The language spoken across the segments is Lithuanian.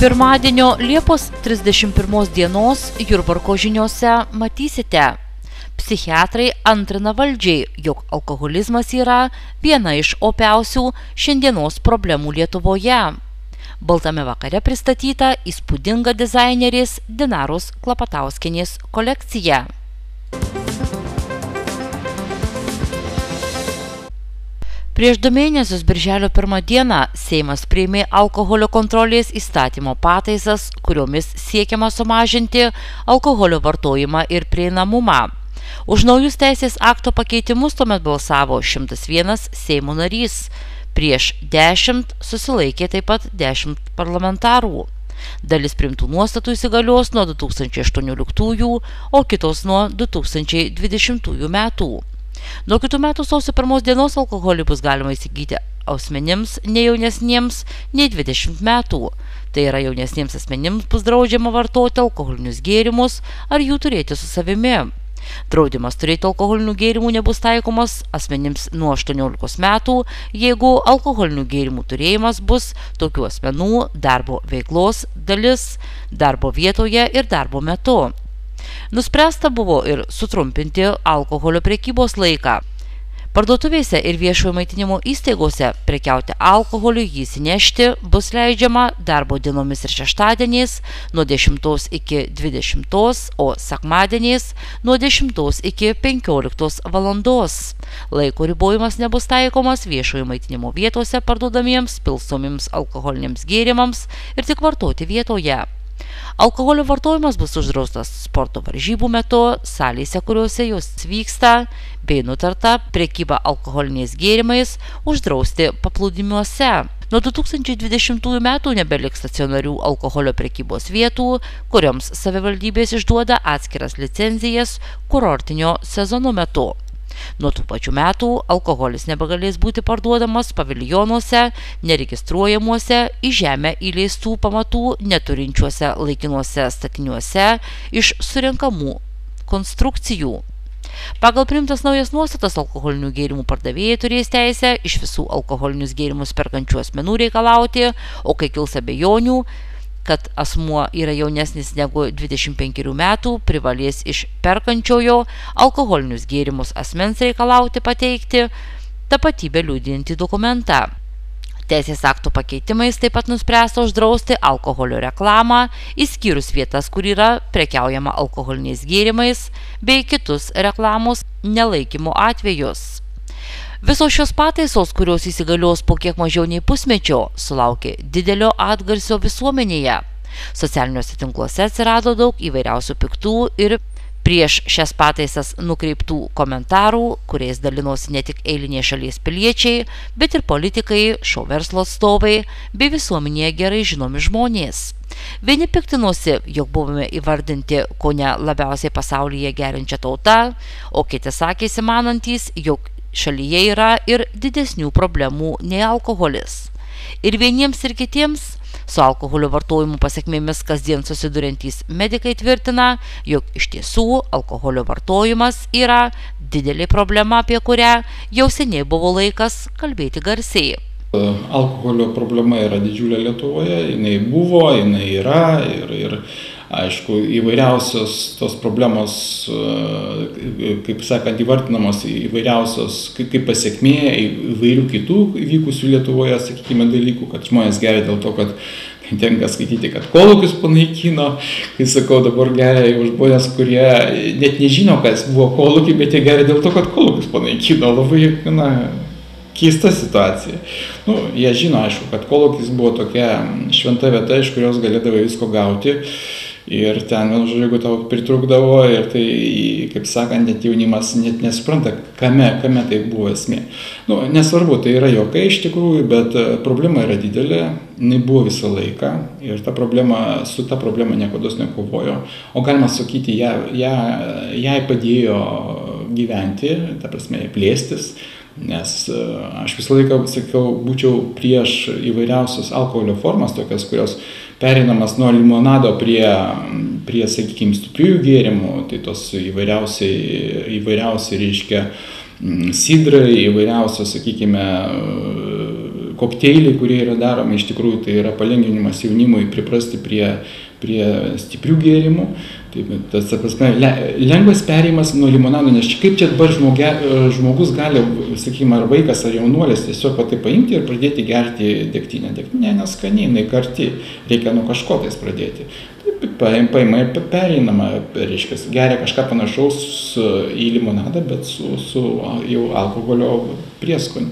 Pirmadienio Liepos 31 dienos Jurbarko žiniose matysite. Psichiatrai antrina valdžiai, jog alkoholizmas yra viena iš opiausių šiandienos problemų Lietuvoje. Baltame vakare pristatyta įspūdinga dizainerės Dinaros Klapatauskienės kolekcija. Prieš 2 mėnesius birželio 1 dieną Seimas priėmė alkoholio kontrolės įstatymo pataisas, kuriomis siekiama sumažinti alkoholio vartojimą ir prieinamumą. Už naujus teisės akto pakeitimus tuomet balsavo 101 Seimo narys. Prieš 10 susilaikė taip pat 10 parlamentarų. Dalis priimtų nuostatų įsigalios nuo 2018, o kitos nuo 2020 metų. Nuo kitų metų sausio 1 dienos alkoholį bus galima įsigyti asmenims ne jaunesniems nei 20 metų. Tai yra jaunesniems asmenims bus draudžiama vartoti alkoholinius gėrimus ar jų turėti su savimi. Draudimas turėti alkoholinių gėrimų nebus taikomas asmenims nuo 18 metų, jeigu alkoholinių gėrimų turėjimas bus tokių asmenų darbo veiklos dalis darbo vietoje ir darbo metu. Nuspręsta buvo ir sutrumpinti alkoholio prekybos laiką. Parduotuvėse ir viešojo maitinimo įstaigose prekiauti alkoholiu jį įsinešti bus leidžiama darbo dienomis ir šeštadieniais nuo 10 iki 20, o sekmadieniais nuo 10 iki 15 valandos. Laiko ribojimas nebus taikomas viešojo maitinimo vietose parduodamiems pilstomiems alkoholiniams gėrimams ir tik vartoti vietoje. Alkoholio vartojimas bus uždraustas sporto varžybų metu, salėse, kuriuose jos vyksta, bei nutarta prekybą alkoholiniais gėrimais uždrausti paplūdimiuose. Nuo 2020 metų nebeliks stacionarių alkoholio prekybos vietų, kurioms savivaldybės išduoda atskiras licenzijas kurortinio sezono metu. Nuo tų pačių metų alkoholis nebegalės būti parduodamas paviljonuose, neregistruojamuose, į žemę įleistų pamatų neturinčiuose laikinuose statiniuose iš surenkamų konstrukcijų. Pagal priimtas naujas nuostatas alkoholinių gėrimų pardavėjai turės teisę iš visų alkoholinius gėrimus perkančių asmenų reikalauti, o kai kils abejonių, kad asmuo yra jaunesnis negu 25 metų, privalės iš perkančiojo alkoholinius gėrimus asmens reikalauti pateikti tapatybę liudijantį dokumentą. Teisės aktų pakeitimais taip pat nuspręsta uždrausti alkoholio reklamą, išskyrus vietas, kur yra prekiaujama alkoholiniais gėrimais, bei kitus reklamos nelaikymo atvejus. Visos šios pataisos, kurios įsigalios po kiek mažiau nei pusmečio, sulaukė didelio atgarsio visuomenėje. Socialiniuose tinkluose atsirado daug įvairiausių piktų ir prieš šias pataisas nukreiptų komentarų, kuriais dalinosi ne tik eiliniai šalies piliečiai, bet ir politikai, šou verslo atstovai bei visuomenėje gerai žinomi žmonės. Vieni piktinosi, jog buvome įvardinti kone labiausiai pasaulyje geriančią tautą, o kiti sakėsi manantys, jog šalyje yra ir didesnių problemų nei alkoholis. Ir vieniems ir kitiems su alkoholio vartojimu pasekmėmis kasdien susiduriantys medikai tvirtina, jog iš tiesų alkoholio vartojimas yra didelė problema, apie kurią jau seniai buvo laikas kalbėti garsiai. Alkoholio problema yra didžiulė Lietuvoje, jinai buvo, jinai yra ir aišku, įvairiausios tos problemos, kaip sakant, įvardinamos įvairiausios kaip pasiekmė įvairių kitų vykusių Lietuvoje, sakykime, dalykų, kad žmonės geria dėl to, kad tenka skaityti, kad kolūkius panaikino, kai sakau, dabar geria jau žmonės, kurie net nežino, kas buvo kolūkiai, bet jie geria dėl to, kad kolūkius panaikino. Labai, keista situacija. Jie žino, aišku, kad kolūkis buvo tokia šventa vieta, iš kurios galėdavo visko gauti. Ir ten, jeigu tau pritrūkdavo, ir tai, kaip sakant, net jaunimas net nesupranta, kame tai buvo esmė. Nesvarbu, tai yra juokai iš tikrųjų, bet problema yra didelė, jinai buvo visą laiką ir su ta problema niekados nekovojo. O galima sakyti, jai padėjo gyventi, ta prasme, plėstis. Nes aš visą laiką, sakiau, būčiau prieš įvairiausias alkoholio formas, tokias, kurios pereinamas nuo limonado prie sakykime, stipriųjų gėrimų, tai tos įvairiausiai reiškia sidrai, įvairiausios, sakykime, kokteiliai, kurie yra daromi, iš tikrųjų tai yra palengvinimas jaunimui priprasti prie stiprių gėrimų. Taip, tas, prasme, lengvas perėjimas nuo limonado, nes kaip čia dabar žmogus gali, sakykime, ar vaikas, ar jaunuolis tiesiog tai paimti ir pradėti gerti degtinę. Degtinė neskani, jinai karti, reikia nuo kažko tais pradėti. Paima ir pereinama, reiškia, geria kažką panašaus į limonadą, bet su jau alkoholio prieskoniu.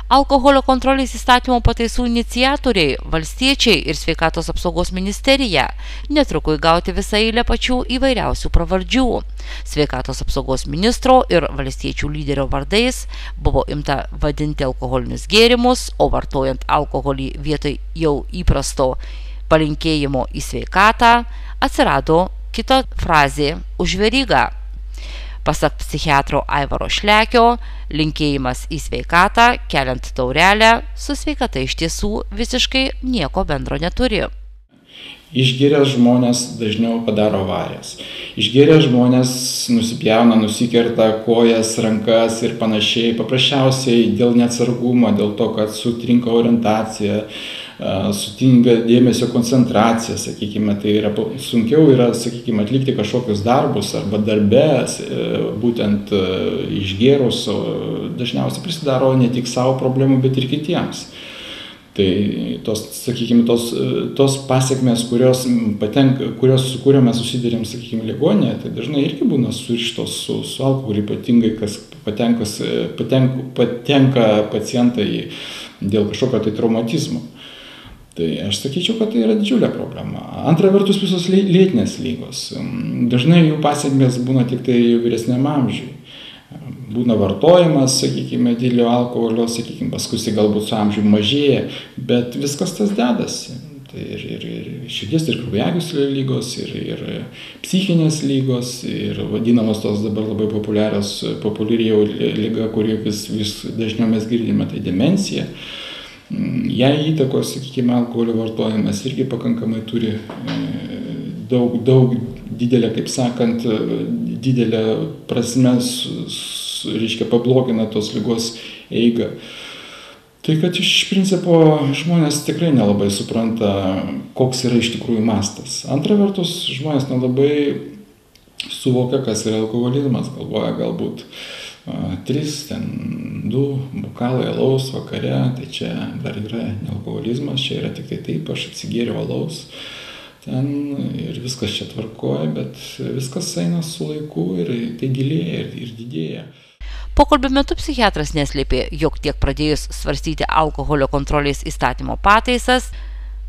Alkoholio kontrolės įstatymo pataisų iniciatoriai, valstiečiai ir Sveikatos apsaugos ministerija netruko įgauti visą eilę pačių įvairiausių pravardžių. Sveikatos apsaugos ministro ir valstiečių lyderio vardais buvo imta vadinti alkoholinius gėrimus, o vartojant alkoholį vietoj jau įprasto palinkėjimo į sveikatą atsirado kita frazė už verygą. Pasak psichiatro Aivaro Šlekio, linkėjimas į sveikatą, keliant taurelę, su sveikata iš tiesų visiškai nieko bendro neturi. Išgėręs žmonės dažniau padaro avarijas. Išgėręs žmonės nusipjauna, nusikerta kojas, rankas ir panašiai, paprasčiausiai dėl neatsargumo, dėl to, kad sutrinka orientacija, sutinka dėmesio koncentracija, sakykime, tai yra sunkiau yra, sakykime, atlikti kažkokius darbus arba darbe, būtent išgėrus, dažniausiai prisidaro ne tik savo problemų, bet ir kitiems. Tai sakykime, tos pasiekmes, su kuriuo mes susidurėm, sakykime, ligoninėje, tai dažnai irgi būna surištos su alkoholiu, ypatingai, kas patenka pacientai dėl kažkokio tai traumatizmo. Tai aš sakyčiau, kad tai yra didžiulė problema. Antra vertus, visos lėtinės lygos. Dažnai jų pasiekmės būna tik tai vyresniam amžiui. Būna vartojimas, sakykime, didelio alkoholio, sakykime, paskui galbūt su amžiumi mažėja, bet viskas tas dedasi. Tai ir širdies ir kraujagyslių lygos, ir psichinės lygos, ir vadinamos tos dabar labai populiari jau liga, kuri vis dažniau mes girdime, tai demencija. Jei įtakos, sakykime, alkoholio vartojimas irgi pakankamai turi daug didelę, kaip sakant, didelę prasme, reiškia, pablogina tos ligos eigą. Tai kad iš principo žmonės tikrai nelabai supranta, koks yra iš tikrųjų mastas. Antra vertus, žmonės nelabai suvokia, kas yra alkoholizmas, galvoja galbūt 2 bokalai alaus vakare, tai čia dar yra ne alkoholizmas, čia yra tik tai taip, aš atsigėriau alaus ten ir viskas čia tvarkoja, bet viskas eina su laiku ir tai gilėja ir didėja. Pokalbio metu psichiatras neslėpė, jog tiek pradėjus svarstyti alkoholio kontrolės įstatymo pataisas,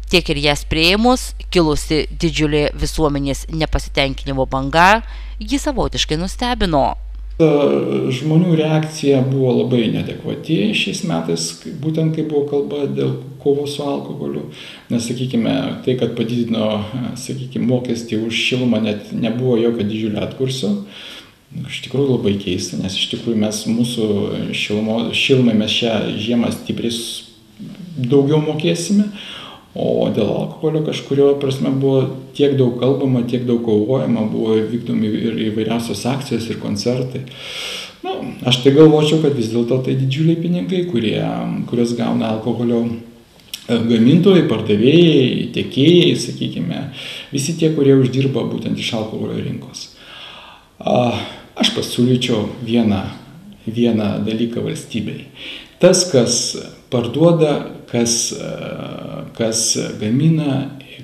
tiek ir jas priėmus, kilusi didžiulė visuomenės nepasitenkinimo banga, jį savotiškai nustebino. Žmonių reakcija buvo labai neadekvati šiais metais, būtent kai buvo kalba dėl kovos su alkoholiu. Nes, sakykime, tai, kad padidino, sakykime, mokestį už šilumą, net nebuvo jokio didžiulio atkursio. Iš tikrųjų labai keista, nes iš tikrųjų mes mūsų šilumai mes šią žiemą stipriai daugiau mokėsime. O dėl alkoholio kažkurio prasme buvo tiek daug kalbama, tiek daug kovojama, buvo vykdomi ir įvairiausios akcijos ir koncertai. Aš tai galvočiau, kad vis dėlto tai didžiuliai pinigai, kurios gauna alkoholio gamintojai, pardavėjai, tiekėjai, sakykime, visi tie, kurie uždirba būtent iš alkoholio rinkos. Aš pasiūlyčiau vieną dalyką valstybei. Tas, kas parduoda, kas gamina,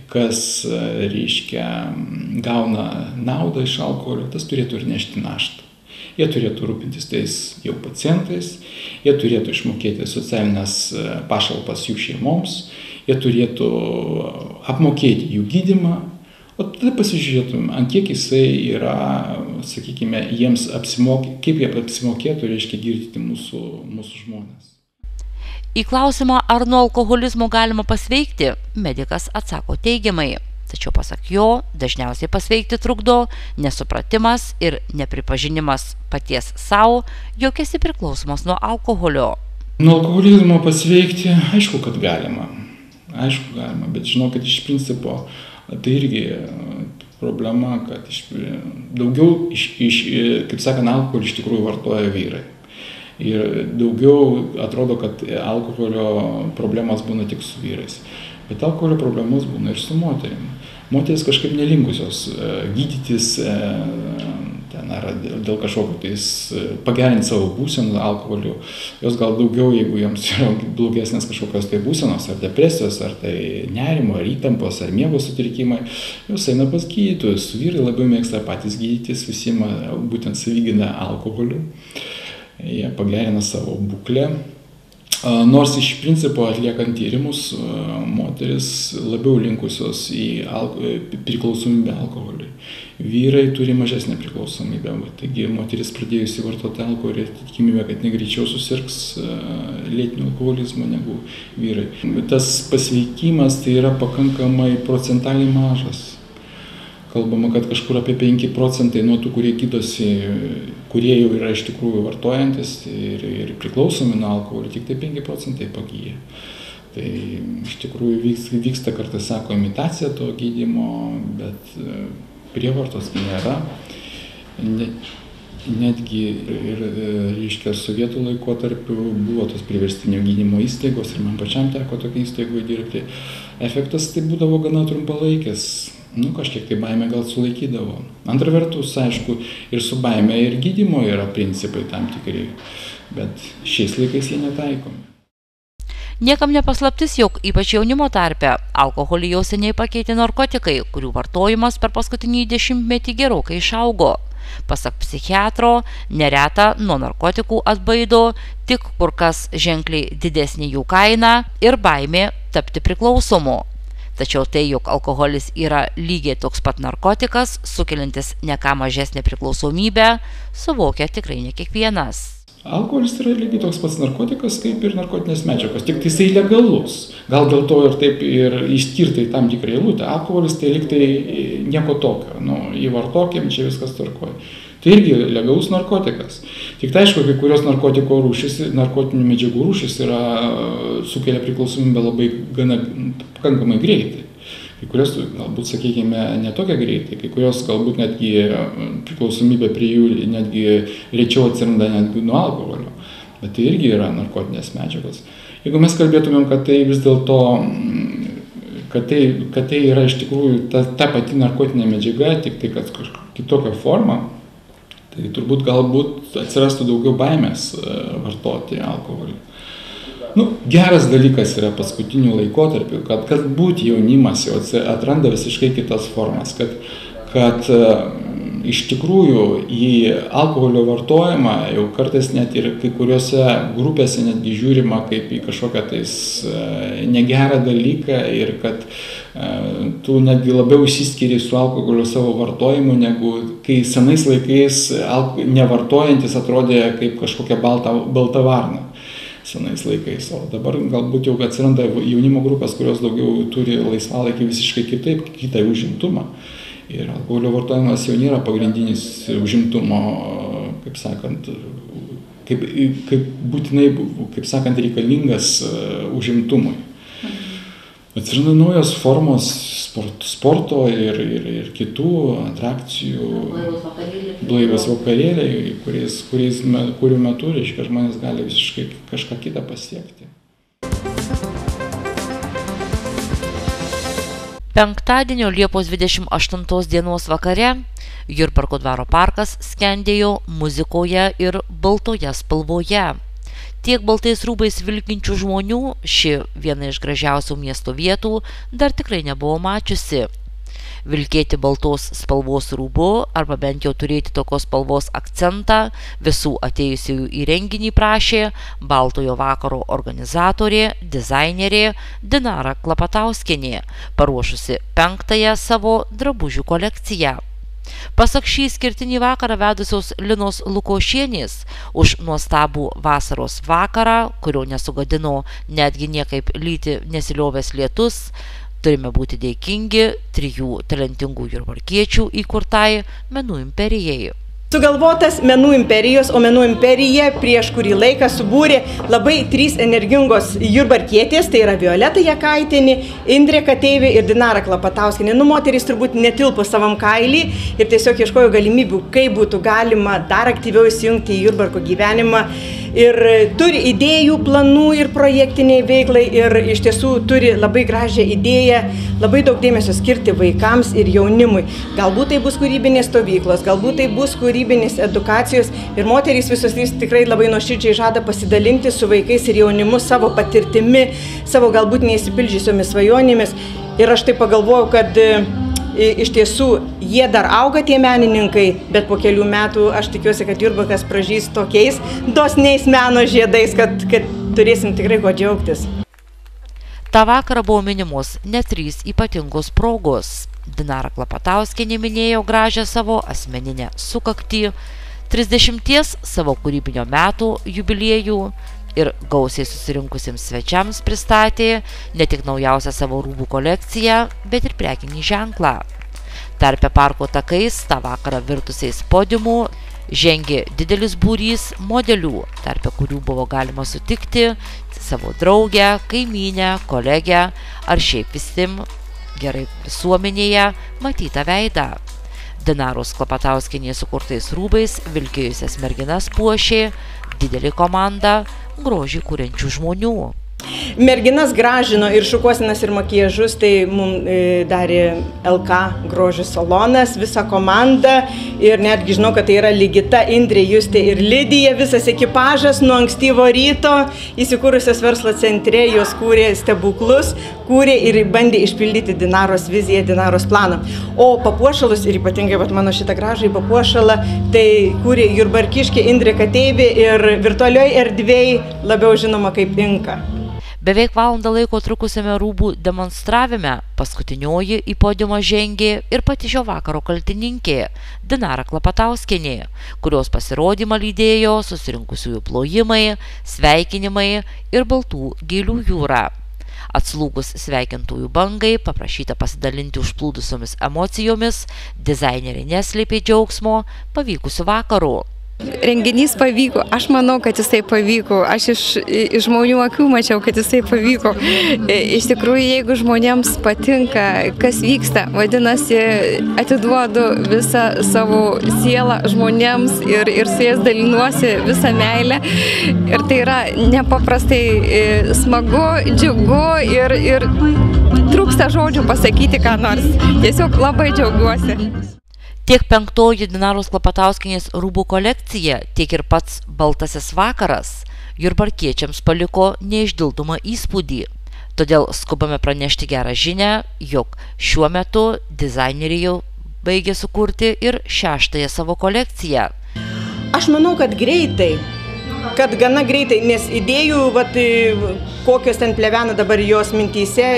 kas, reiškia, gauna naudą iš alkoholio, tas turėtų ir nešti naštą. Jie turėtų rūpintis tais jau pacientais, jie turėtų išmokėti socialinės pašalpas jų šeimoms, jie turėtų apmokėti jų gydymą, o tada pasižiūrėtum, ant kiek jisai yra, sakykime, kaip jie apsimokėtų, reiškia, girdyti mūsų žmonės. Į klausimą, ar nuo alkoholizmo galima pasveikti, medikas atsako teigiamai. Tačiau pasak jo, dažniausiai pasveikti trukdo nesupratimas ir nepripažinimas paties savo, jog esi priklausomas nuo alkoholio. Nuo alkoholizmo pasveikti, aišku, kad galima. Aišku, galima, bet žinau, kad iš principo tai irgi problema, kad daugiau, kaip sakant, alkoholį iš tikrųjų vartoja vyrai. Ir daugiau atrodo, kad alkoholio problemas būna tik su vyrais. Bet alkoholio problemos būna ir su moterim. Moteris kažkaip nelinkusios gydytis ten ar dėl kažkokio tais pagerinti savo būseną alkoholiu. Jos gal daugiau, jeigu joms yra blogesnės kažkokios tai būsenos, ar depresijos, ar tai nerimo, ar įtampos, ar miego sutrikimai, jos eina pas gydytojus. Vyrai labiau mėgsta patys gydytis, visi būtent savigina alkoholiu. Jie pagerina savo būklę. Nors iš principo atliekant tyrimus, moteris labiau linkusios į priklausomybę alkoholiui. Vyrai turi mažesnę priklausomybę. Taigi moteris pradėjusi vartoti alkoholį, tikimybė, kad negreičiau susirgs lėtiniu alkoholizmu negu vyrai. Tas pasveikimas tai yra pakankamai procentaliai mažas. Kalbama, kad kažkur apie 5% nuo tų, kurie gydosi, kurie jau yra iš tikrųjų vartojantis ir priklausomi nuo alkoholio, tik tai 5% pagyja. Tai iš tikrųjų vyksta kartais, sako, imitacija to gydymo, bet prievartos nėra. Netgi reiškia, sovietų laikotarpiu buvo tos priverstinio gydymo įstaigos ir man pačiam teko tokia įstaigoje dirbti. Efektas tai būdavo gana trumpalaikis. Kažkiek tai baimė gal sulaikydavo. Antra vertus, aišku, ir su baime ir gydymo yra principai tam tikri, bet šiais laikais jie netaikomi. Niekam nepaslaptis, jog ypač jaunimo tarpe alkoholį jau seniai pakeitė narkotikai, kurių vartojimas per paskutinį 10-metį gerokai išaugo. Pasak psichiatro, nereta nuo narkotikų atbaido tik kur kas ženkliai didesnė jų kaina ir baimė tapti priklausomu. Tačiau tai, jog alkoholis yra lygiai toks pat narkotikas, sukeliantis ne ką mažesnę priklausomybę, suvokia tikrai ne kiekvienas. Alkoholis yra lygiai toks pats narkotikas, kaip ir narkotinės medžiagos, tik jisai legalus. Gal dėl to ir taip ir išskirtai tam tikrą eilutę. Alkoholis tai lyg tai nieko tokio. Įvartokim, čia viskas tvarkoja. Tai irgi legalus narkotikas. Tik tai aišku, kai kurios narkotinių medžiagų rūšys sukelia priklausomybę labai pakankamai greitai. Kai kurios galbūt, sakykime, netokia greitai, kai kurios galbūt netgi priklausomybė prie jų netgi rečiau atsiranda netgi nuo alkoholio. Bet tai irgi yra narkotinės medžiagos. Jeigu mes kalbėtumėm, kad tai vis dėlto, kad tai yra iš tikrųjų ta pati narkotinė medžiaga, tik tai kad kitokia forma, tai turbūt galbūt atsirastų daugiau baimės vartoti alkoholį. Geras dalykas yra paskutiniu laikotarpiu, kad galbūt jaunimas jau atranda visiškai kitas formas, kad iš tikrųjų į alkoholio vartojimą jau kartais net ir kai kuriuose grupėse netgi žiūrima kaip į kažkokią tais negerą dalyką ir kad tu netgi labiau išsiskiri su alkoholio savo vartojimu, negu kai senais laikais nevartojantis atrodė kaip kažkokia balta varna senais laikais. O dabar galbūt jau atsiranda jaunimo grupės, kurios daugiau turi laisvalaikį visiškai kitaip, kitą užimtumą. Ir alkoholio vartojimas jau nėra pagrindinis užimtumo, kaip sakant, kaip būtinai, kaip sakant, reikalingas užimtumui. Atsiranda naujos formos sporto ir kitų atrakcijų, blaivas vakarėliai, kurių metu, reiškia, žmonės gali visiškai kažką kitą pasiekti. Penktadienio Liepos 28 dienos vakare Jurbarko dvaro parkas skendėjo muzikoje ir baltoje spalvoje. Tiek baltais rūbais vilkinčių žmonių ši viena iš gražiausių miesto vietų dar tikrai nebuvo mačiusi. Vilkėti baltos spalvos rūbu arba bent jau turėti tokios spalvos akcentą visų atėjusiųjų į renginį prašė Baltojo vakaro organizatorė, dizainerė Dinara Klapatauskienė, paruošusi 5-ąją savo drabužių kolekciją. Pasak šį skirtinį vakarą vedusios Linos Lukošienės, už nuostabų vasaros vakarą, kurio nesugadino netgi niekaip lyti nesiliovęs lietus, turime būti dėkingi 3 talentingų jurbarkiečių įkurtai Menų imperijai. Sugalvotas Menų imperijos, o Menų imperija prieš kurį laiką subūrė labai 3 energingos jurbarkietės, tai yra Violeta Jakaitienė, Indrė Kateivė ir Dinara Klapatauskienė. Moterys turbūt netilpo savam kailį ir tiesiog ieškojo galimybių, kaip būtų galima dar aktyviau įsijungti į Jurbarko gyvenimą. ir turi idėjų, planų ir projektiniai veiklai ir iš tiesų turi labai gražią idėją, labai daug dėmesio skirti vaikams ir jaunimui. Galbūt tai bus kūrybinės stovyklos, galbūt tai bus kūrybinės edukacijos ir moterys visos trys tikrai labai nuoširdžiai žada pasidalinti su vaikais ir jaunimu savo patirtimi, savo galbūt neįsipildžiusiomis svajonėmis. Ir aš tai pagalvojau, kad iš tiesų jie dar auga tie menininkai, bet po kelių metų aš tikiuosi, kad Jurbarkas pražys tokiais dosniais meno žiedais, kad turėsim tikrai ko džiaugtis. Ta vakarą buvo minimos net 3 ypatingos progos. Dinara Klapatauskienė minėjo gražią savo asmeninę sukaktį, 30 savo kūrybinio metų jubiliejų ir gausiai susirinkusiems svečiams pristatė ne tik naujausią savo rūbų kolekciją, bet ir prekinį ženklą. Tarpe parko takais tą vakarą virtusiais podiumų žengė didelis būrys modelių, tarpe kurių buvo galima sutikti savo draugę, kaimynę, kolegę ar šiaip visim gerai visuomenėje matytą veidą. Dinaros Klapatauskienės sukurtais rūbais vilkėjusias merginas puošė didelė komanda grožį kuriančių žmonių. Merginas gražino ir šukuosinas ir makiažus, tai mums darė LK grožio salonas, visa komanda ir netgi žinau, kad tai yra Ligita, Indrė, Justė ir Lidija, visas ekipažas nuo ankstyvo ryto įsikūrusios verslo centre, jos kūrė stebuklus, kūrė ir bandė išpildyti Dinaros viziją, Dinaros planą. O papuošalus ir ypatingai mano šitą gražų papuošalą, tai kūrė jurbarkiškė Indrė Kateivė ir virtualioj erdvėj labiau žinoma kaip Inka. Beveik valandą laiko trukusiame rūbų demonstravime paskutinioji į podiumą žengė ir pati šio vakaro kaltininkė Dinara Klapatauskienė, kurios pasirodymą lydėjo susirinkusiųjų plojimai, sveikinimai ir baltų gėlių jūra. Atslūgus sveikintųjų bangai, paprašyta pasidalinti užplūdusiomis emocijomis, dizainerė neslėpė džiaugsmo pavykusiu vakaru. Renginys pavyko, aš manau, kad jisai pavyko, aš iš žmonių akių mačiau, kad jisai pavyko. Iš tikrųjų, jeigu žmonėms patinka, kas vyksta, vadinasi, atiduodu visą savo sielą žmonėms ir su jais dalinuosi visą meilę. Ir tai yra nepaprastai smagu, džiugu ir trūksta žodžių pasakyti ką nors. Tiesiog labai džiaugiuosi. Tiek 5. Dinaros Klapatauskienės rūbų kolekcija, tiek ir pats baltasis vakaras jurbarkiečiams paliko neišdildomą įspūdį. Todėl skubame pranešti gerą žinią, jog šiuo metu dizaineriai jau baigė sukurti ir 6. savo kolekciją. Aš manau, kad greitai, kad gana greitai, nes idėjų, kokios ten plevena dabar jos mintyse,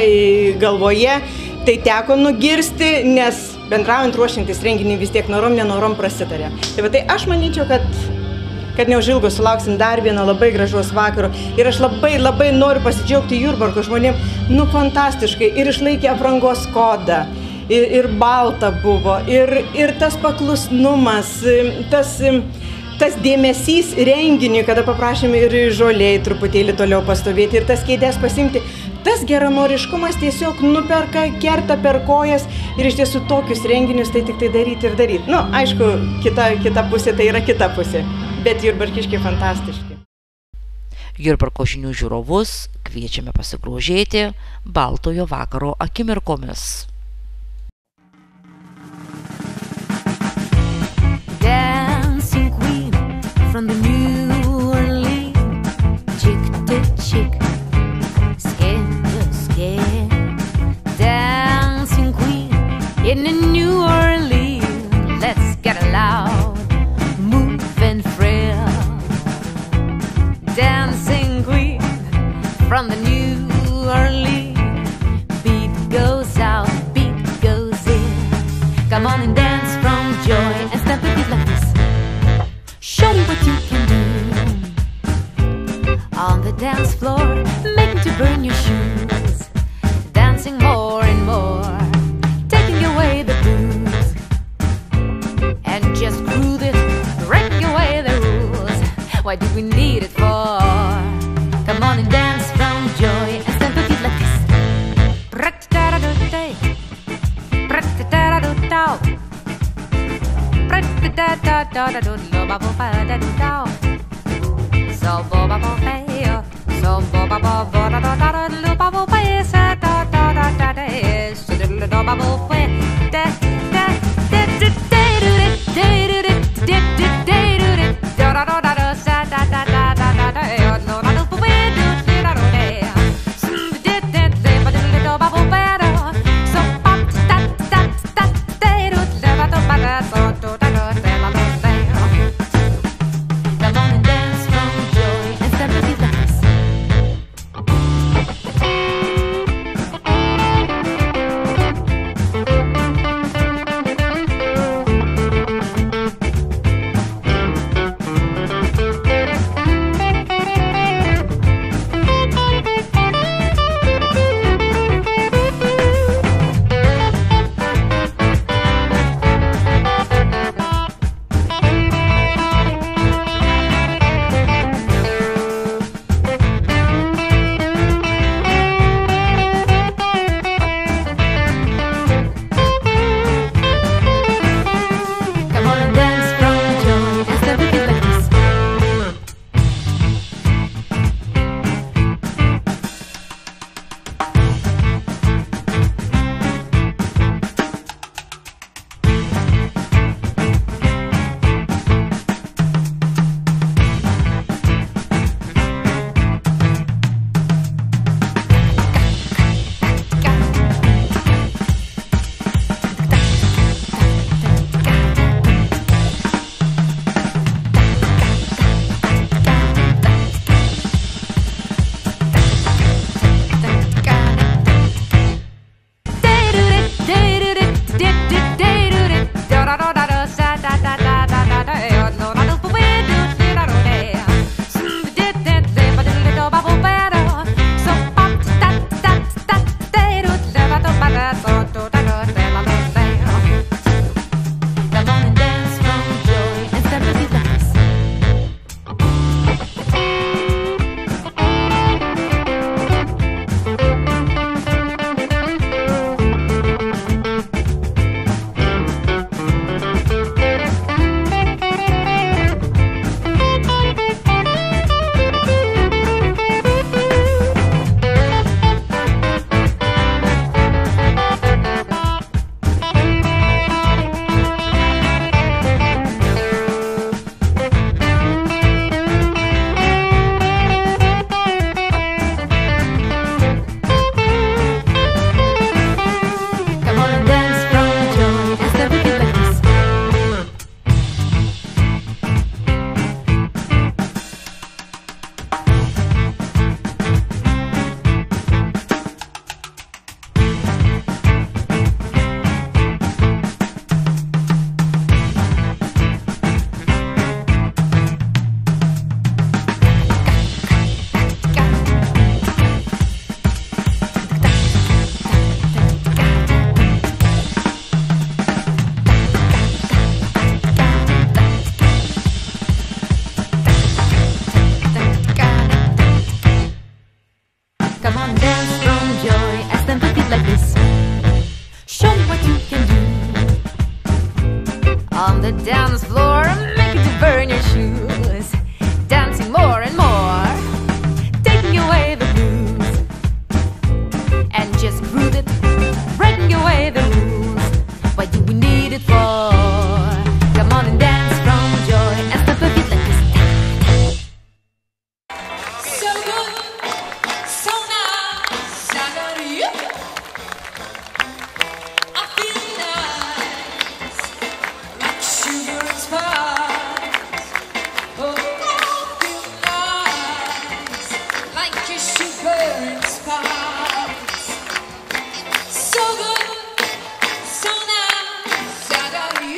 galvoje, tai teko nugirsti, nes bendraujant ruošiantis renginį vis tiek norom, nenorom prasitarė. Tai aš manyčiau, kad neužilgo sulauksim dar vieno labai gražaus vakaro. Ir aš labai noriu pasidžiaugti Jurbarko žmonėm, fantastiškai, ir išlaikė aprangos kodą, ir balta buvo, ir tas paklusnumas, tas dėmesys renginiui, kada paprašėme ir žoliai truputėlį toliau pastovėti, ir tas kėdės pasimti. Tas geranoriškumas tiesiog nuperka, kerta per kojas ir iš tiesų tokius renginius tai tik tai daryti ir daryti. Aišku, kita pusė tai yra kita pusė, bet jurbarkiški fantastiški. Jurbarko žinių žiūrovus kviečiame pasigrožėti baltojo vakaro akimirkomis. Dancing queen from the New Orleans, chick to chick. Dancing queen in the New Orleans, let's get loud, move and frail. Dancing queen from the New Orleans, beat goes out, beat goes in. Come on and dance from joy and step with it like this. Show me what you can do on the dance floor, make to burn your shoes. Dancing more and more, taking away the blues, and just groove it, breaking away the rules. Why do we need it for? Come on and dance from joy and stand with it like this. So bo ba bo hey, so bo ba bo bo da da da da lu ba bo hey, sa da da da da da so da da da ba bo hey, da da da da da da da da da da sa da da da da da da no na lu bo hey do da da da so da da da ba da ba bo hey so pa da da da da do da ba ba da so da da da da da. Come on and dance from joy and sympathy lights. On the dance floor, make it burn your shoes, dancing more and more, taking away the blues, and just groove it, breaking away the rules. What do we need it for? Come on and dance from joy and step a bit like this. So good, so nice, I got you. I feel nice, like sugar and spice. Oh, I feel nice, like your sugar and spice. So good, so nice, I got you.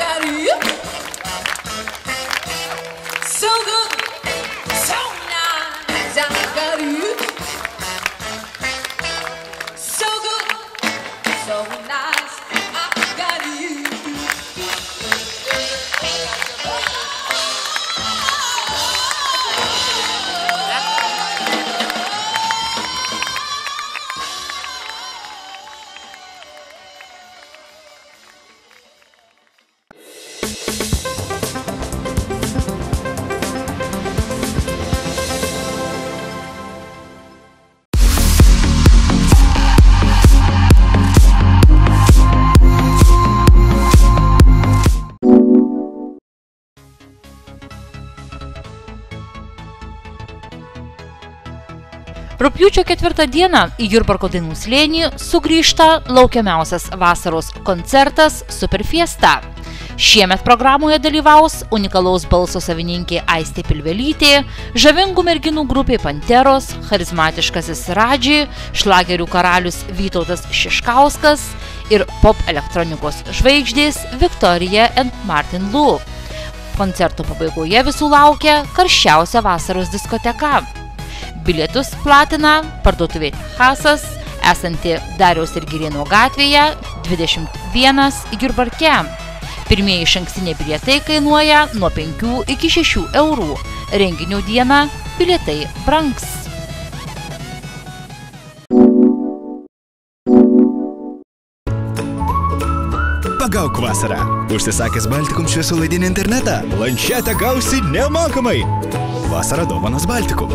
got you. So good, so nice, I got you. So good, so nice, I got you. Rugpjūčio 4 dieną į Jurbarko dainų slėnį sugrįžta laukiamiausias vasaros koncertas Super Fiesta. Šiemet programoje dalyvaus unikalaus balso savininkė Aistė Pilvelytė, žavingų merginų grupė Panteros, charizmatiškasis Radži, šlagerių karalius Vytautas Šiškauskas ir pop elektronikos žvaigždės Victoria and Martin Lu. Koncerto pabaigoje visų laukia karščiausia vasaros diskoteka. Bilietus platina parduotuvė Hasas, esanti Dariaus ir Girėno gatvėje 21 Jurbarke. Pirmieji išankstiniai bilietai kainuoja nuo 5 iki 6 eurų. Renginio dieną bilietai brangs. Pagauk vasarą. Užsisakęs Baltikum šviesolaidinį internetą, planšetę gausi nemokamai. Vasara dovanos Baltikum.